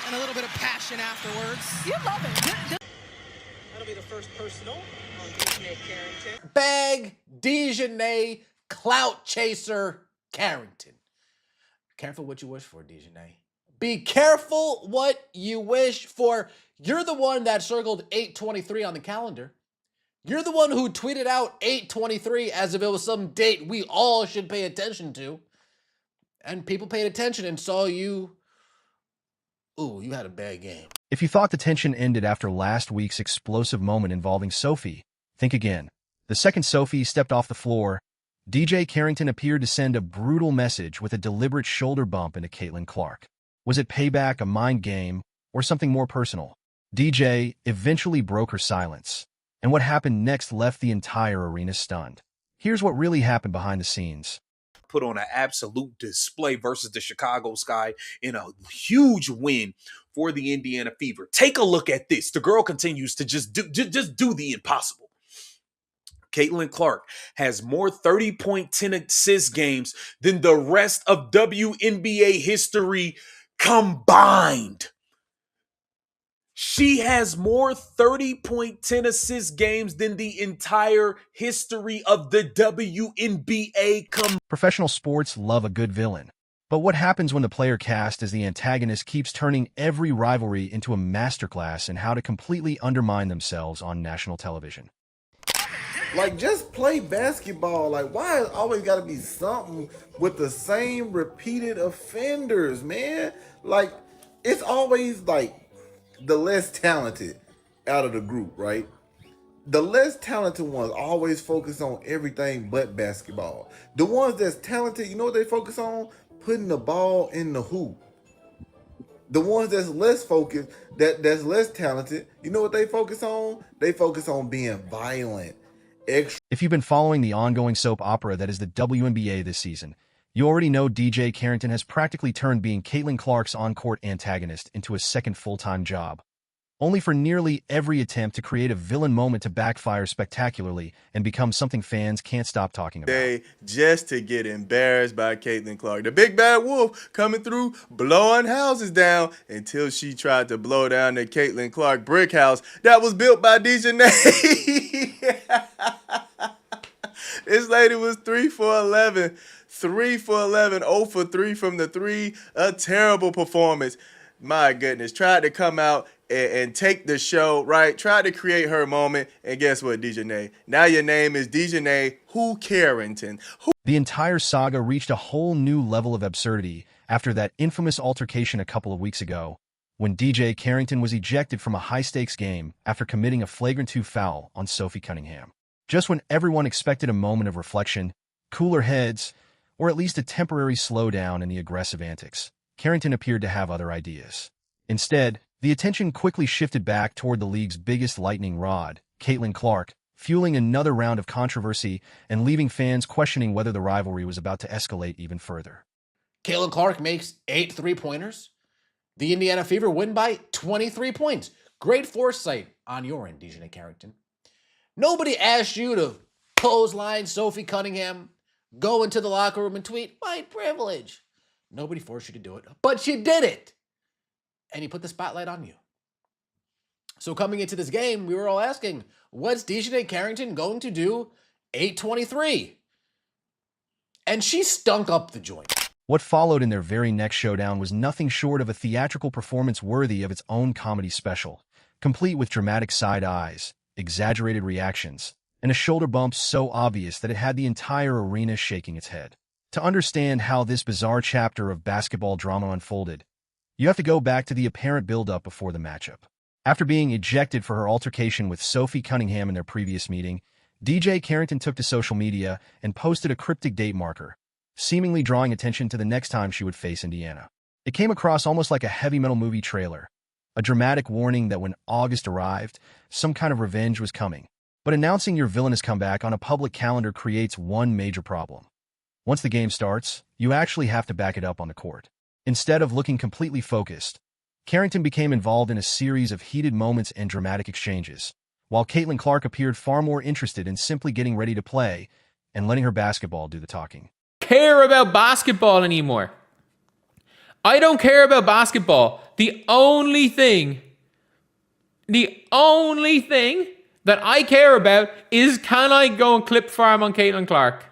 and a little bit of passion afterwards. You love it. That'll be the first personal on DiJonai Carrington. Bag DiJonai clout chaser Carrington. Careful what you wish for, DiJonai. Be careful what you wish for. You're the one that circled 8/23 on the calendar. You're the one who tweeted out 8/23 as if it was some date we all should pay attention to. And people paid attention and saw you. Ooh, you had a bad game. If you thought the tension ended after last week's explosive moment involving Sophie, think again. The second Sophie stepped off the floor, DiJonai Carrington appeared to send a brutal message with a deliberate shoulder bump into Caitlin Clark. Was it payback, a mind game, or something more personal? DJ eventually broke her silence, and what happened next left the entire arena stunned. Here's what really happened behind the scenes. Put on an absolute display versus the Chicago Sky in a huge win for the Indiana Fever. Take a look at this. The girl continues to just do the impossible. Caitlin Clark has more 30-point 10 assist games than the rest of WNBA history combined. She has more 30-point 10 assist games than the entire history of the WNBA combined. Professional sports love a good villain. But what happens when the player cast as the antagonist keeps turning every rivalry into a masterclass in how to completely undermine themselves on national television? Like, just play basketball. Like, why it always got to be something with the same repeated offenders, man? Like, it's always like the less talented out of the group, right? The less talented ones always focus on everything but basketball. The ones that's talented, you know what they focus on? Putting the ball in the hoop. The ones that's less focused, that's less talented, you know what they focus on? They focus on being violent. If you've been following the ongoing soap opera that is the WNBA this season, you already know DiJonai Carrington has practically turned being Caitlin Clark's on-court antagonist into a second full-time job, only for nearly every attempt to create a villain moment to backfire spectacularly and become something fans can't stop talking about. Just to get embarrassed by Caitlin Clark. The big bad wolf coming through, blowing houses down until she tried to blow down the Caitlin Clark brick house that was built by DiJonai. This lady was 3 for 11. 3 for 11, 0 for 3 from the 3. A terrible performance. My goodness. Tried to come out and take the show, right? Tried to create her moment. And guess what, DiJonai? Now your name is DiJonai Carrington. The entire saga reached a whole new level of absurdity after that infamous altercation a couple of weeks ago, when DiJonai Carrington was ejected from a high-stakes game after committing a flagrant 2 foul on Sophie Cunningham. Just when everyone expected a moment of reflection, cooler heads, or at least a temporary slowdown in the aggressive antics, Carrington appeared to have other ideas. Instead, the attention quickly shifted back toward the league's biggest lightning rod, Caitlin Clark, fueling another round of controversy and leaving fans questioning whether the rivalry was about to escalate even further. Caitlin Clark makes 8 3-pointers. The Indiana Fever win by 23 points. Great foresight on your end, DiJonai Carrington. Nobody asked you to clothesline Sophie Cunningham, go into the locker room and tweet, white privilege. Nobody forced you to do it, but you did it. And you put the spotlight on you. So coming into this game, we were all asking, what's DiJonai Carrington going to do 8/23? And she stunk up the joint. What followed in their very next showdown was nothing short of a theatrical performance worthy of its own comedy special, complete with dramatic side eyes, exaggerated reactions, and a shoulder bump so obvious that it had the entire arena shaking its head. To understand how this bizarre chapter of basketball drama unfolded, you have to go back to the apparent build-up before the matchup. After being ejected for her altercation with Sophie Cunningham in their previous meeting, DiJonai Carrington took to social media and posted a cryptic date marker, seemingly drawing attention to the next time she would face Indiana. It came across almost like a heavy metal movie trailer, a dramatic warning that when August arrived, some kind of revenge was coming. But announcing your villainous comeback on a public calendar creates one major problem. Once the game starts, you actually have to back it up on the court. Instead of looking completely focused, Carrington became involved in a series of heated moments and dramatic exchanges, while Caitlin Clark appeared far more interested in simply getting ready to play and letting her basketball do the talking. Care about basketball anymore. I don't care about basketball. The only thing that I care about is, can I go and clip farm on Caitlin Clark?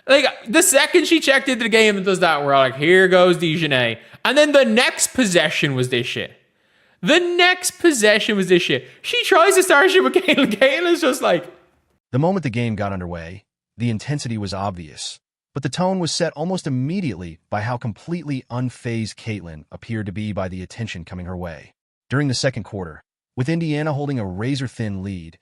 Like, the second she checked into the game and does that, we're like, here goes DiJonai. And then the next possession was this shit. She tries to start shit with Caitlin. Caitlin's just like... The moment the game got underway, the intensity was obvious, but the tone was set almost immediately by how completely unfazed Caitlin appeared to be by the attention coming her way. During the second quarter, with Indiana holding a razor-thin lead,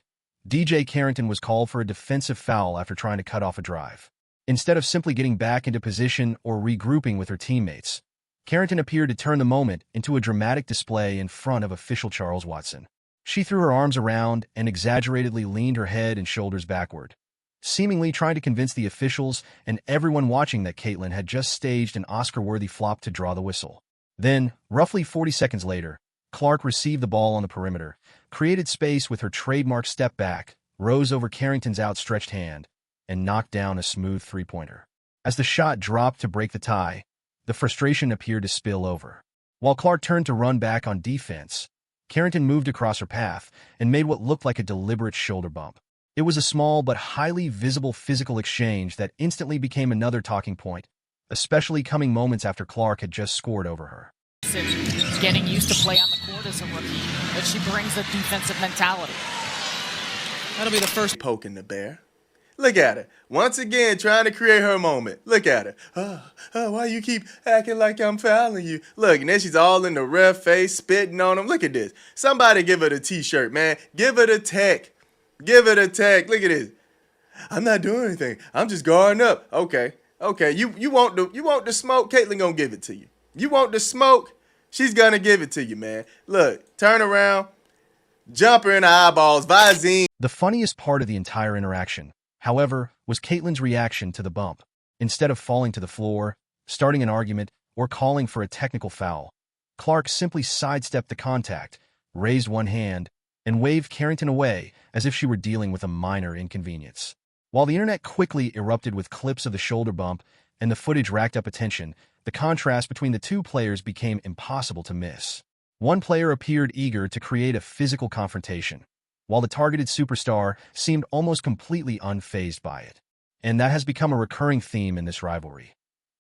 DiJonai Carrington was called for a defensive foul after trying to cut off a drive. Instead of simply getting back into position or regrouping with her teammates, Carrington appeared to turn the moment into a dramatic display in front of official Charles Watson. She threw her arms around and exaggeratedly leaned her head and shoulders backward, seemingly trying to convince the officials and everyone watching that Caitlin had just staged an Oscar-worthy flop to draw the whistle. Then, roughly 40 seconds later, Clark received the ball on the perimeter, created space with her trademark step back, rose over Carrington's outstretched hand, and knocked down a smooth three-pointer. As the shot dropped to break the tie, the frustration appeared to spill over. While Clark turned to run back on defense, Carrington moved across her path and made what looked like a deliberate shoulder bump. It was a small but highly visible physical exchange that instantly became another talking point, especially coming moments after Clark had just scored over her. Getting used to play on the court as a rookie, but she brings a defensive mentality. That'll be the first Poking the bear. Look at her. Once again, trying to create her moment. Look at her. Why you keep acting like I'm fouling you? Look, and then she's all in the ref face, spitting on him. Look at this. Somebody give her the t-shirt, man. Give her the tech. Give her the tech. Look at this. I'm not doing anything. I'm just guarding up. Okay. You want the smoke? Caitlin gonna give it to you. You want the smoke? She's gonna give it to you, man. Look, turn around, jump her in the eyeballs, Visine. The funniest part of the entire interaction, however, was Caitlin's reaction to the bump. Instead of falling to the floor, starting an argument, or calling for a technical foul, Clark simply sidestepped the contact, raised one hand, and waved Carrington away as if she were dealing with a minor inconvenience. While the internet quickly erupted with clips of the shoulder bump and the footage racked up attention, the contrast between the two players became impossible to miss. One player appeared eager to create a physical confrontation, while the targeted superstar seemed almost completely unfazed by it. And that has become a recurring theme in this rivalry.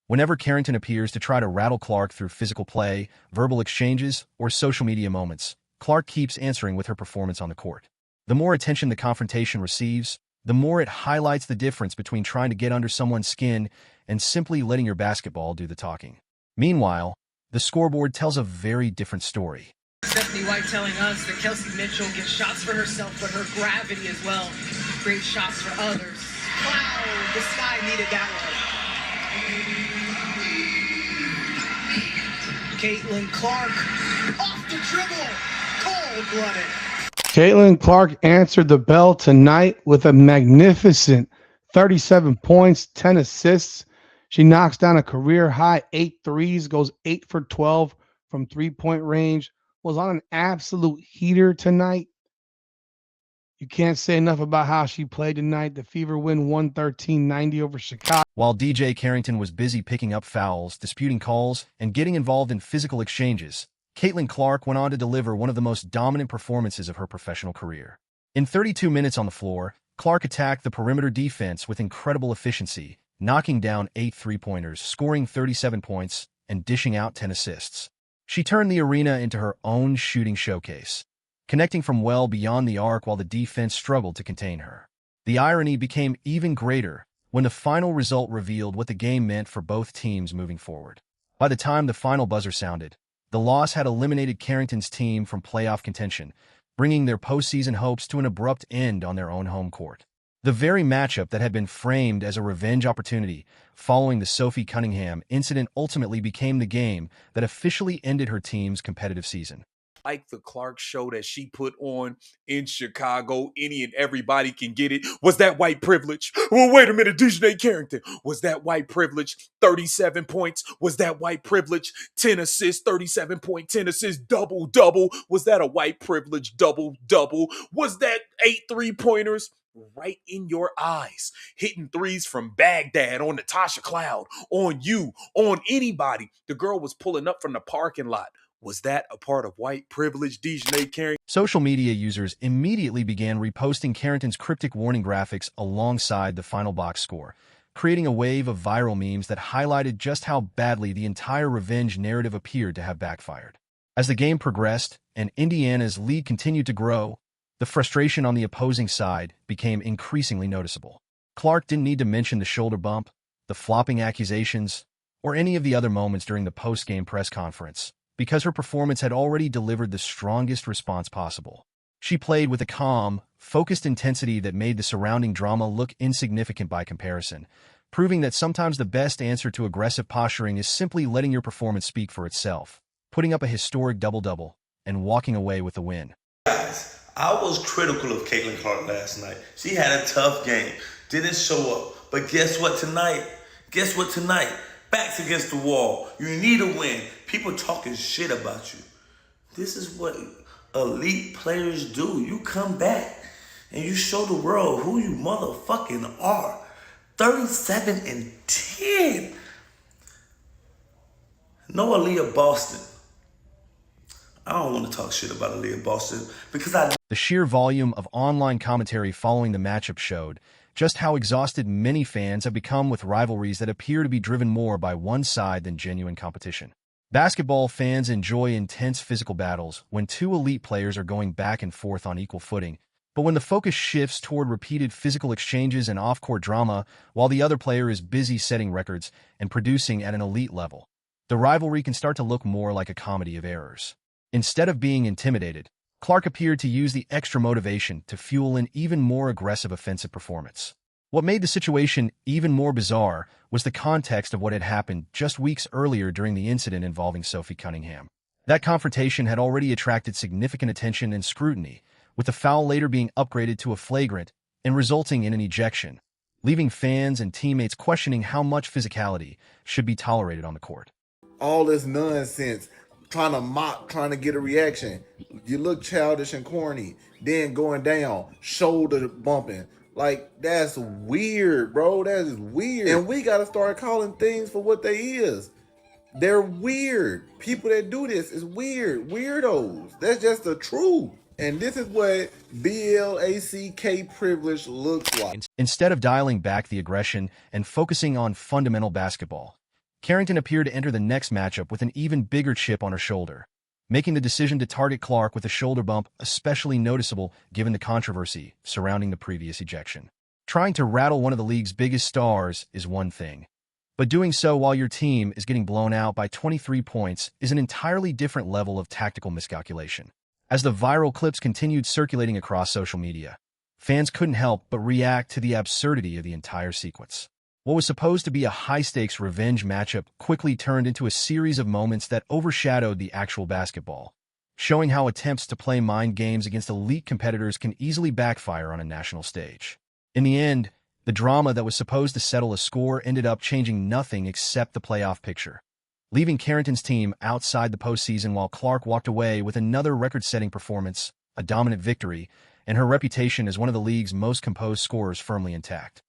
Whenever Carrington appears to try to rattle Clark through physical play, verbal exchanges, or social media moments, Clark keeps answering with her performance on the court. The more attention the confrontation receives, the more it highlights the difference between trying to get under someone's skin and simply letting your basketball do the talking. Meanwhile, the scoreboard tells a very different story. Stephanie White telling us that Kelsey Mitchell gets shots for herself, but her gravity as well creates shots for others. Wow, the sky needed that one. Caitlin Clark off the dribble, cold-blooded. Caitlin Clark answered the bell tonight with a magnificent 37 points, 10 assists. She knocks down a career-high 8 threes, goes 8 for 12 from three-point range, was on an absolute heater tonight. You can't say enough about how she played tonight. The Fever win 113-90 over Chicago. While DiJonai Carrington was busy picking up fouls, disputing calls, and getting involved in physical exchanges, Caitlin Clark went on to deliver one of the most dominant performances of her professional career. In 32 minutes on the floor, Clark attacked the perimeter defense with incredible efficiency, knocking down 8 three-pointers, scoring 37 points, and dishing out 10 assists. She turned the arena into her own shooting showcase, connecting from well beyond the arc while the defense struggled to contain her. The irony became even greater when the final result revealed what the game meant for both teams moving forward. By the time the final buzzer sounded, the loss had eliminated Carrington's team from playoff contention, bringing their postseason hopes to an abrupt end on their own home court. The very matchup that had been framed as a revenge opportunity following the Sophie Cunningham incident ultimately became the game that officially ended her team's competitive season. Like the Clark show that she put on in Chicago, any and everybody can get it. Was that white privilege? Well, wait a minute, DiJonai Carrington. Was that white privilege? 37 points. Was that white privilege? 10 assists, 37 point, 10 assists, double-double. Was that a white privilege double-double? Was that 8 three-pointers? Right in your eyes, hitting threes from Baghdad on Natasha Cloud, on you, on anybody. The girl was pulling up from the parking lot Was that a part of white privilege, DiJonai Carrington? Social media users immediately began reposting Carrington's cryptic warning graphics alongside the final box score, creating a wave of viral memes that highlighted just how badly the entire revenge narrative appeared to have backfired. As the game progressed and Indiana's lead continued to grow, the frustration on the opposing side became increasingly noticeable. Clark didn't need to mention the shoulder bump, the flopping accusations, or any of the other moments during the post-game press conference, because her performance had already delivered the strongest response possible. She played with a calm, focused intensity that made the surrounding drama look insignificant by comparison, proving that sometimes the best answer to aggressive posturing is simply letting your performance speak for itself, putting up a historic double-double, and walking away with the win. Guys, I was critical of Caitlin Clark last night. She had a tough game, didn't show up. But guess what tonight? Backs against the wall. You need a win. People talking shit about you. This is what elite players do. You come back and you show the world who you motherfucking are. 37-10. No Aaliyah Boston. I don't want to talk shit about Aaliyah Boston because The sheer volume of online commentary following the matchup showed just how exhausted many fans have become with rivalries that appear to be driven more by one side than genuine competition. Basketball fans enjoy intense physical battles when two elite players are going back and forth on equal footing, but when the focus shifts toward repeated physical exchanges and off-court drama while the other player is busy setting records and producing at an elite level, the rivalry can start to look more like a comedy of errors. Instead of being intimidated, Clark appeared to use the extra motivation to fuel an even more aggressive offensive performance. What made the situation even more bizarre was the context of what had happened just weeks earlier during the incident involving Sophie Cunningham. That confrontation had already attracted significant attention and scrutiny, with the foul later being upgraded to a flagrant and resulting in an ejection, leaving fans and teammates questioning how much physicality should be tolerated on the court. All this nonsense, trying to mock, trying to get a reaction. You look childish and corny. Then going down, shoulder bumping. Like, that's weird, bro. That is weird. And we got to start calling things for what they is. They're weird. People that do this is weird. Weirdos. That's just the truth. And this is what BLACK privilege looks like. Instead of dialing back the aggression and focusing on fundamental basketball, Carrington appeared to enter the next matchup with an even bigger chip on her shoulder, making the decision to target Clark with a shoulder bump especially noticeable given the controversy surrounding the previous ejection. Trying to rattle one of the league's biggest stars is one thing, but doing so while your team is getting blown out by 23 points is an entirely different level of tactical miscalculation. As the viral clips continued circulating across social media, fans couldn't help but react to the absurdity of the entire sequence. What was supposed to be a high-stakes revenge matchup quickly turned into a series of moments that overshadowed the actual basketball, showing how attempts to play mind games against elite competitors can easily backfire on a national stage. In the end, the drama that was supposed to settle a score ended up changing nothing except the playoff picture, leaving Carrington's team outside the postseason while Clark walked away with another record-setting performance, a dominant victory, and her reputation as one of the league's most composed scorers firmly intact.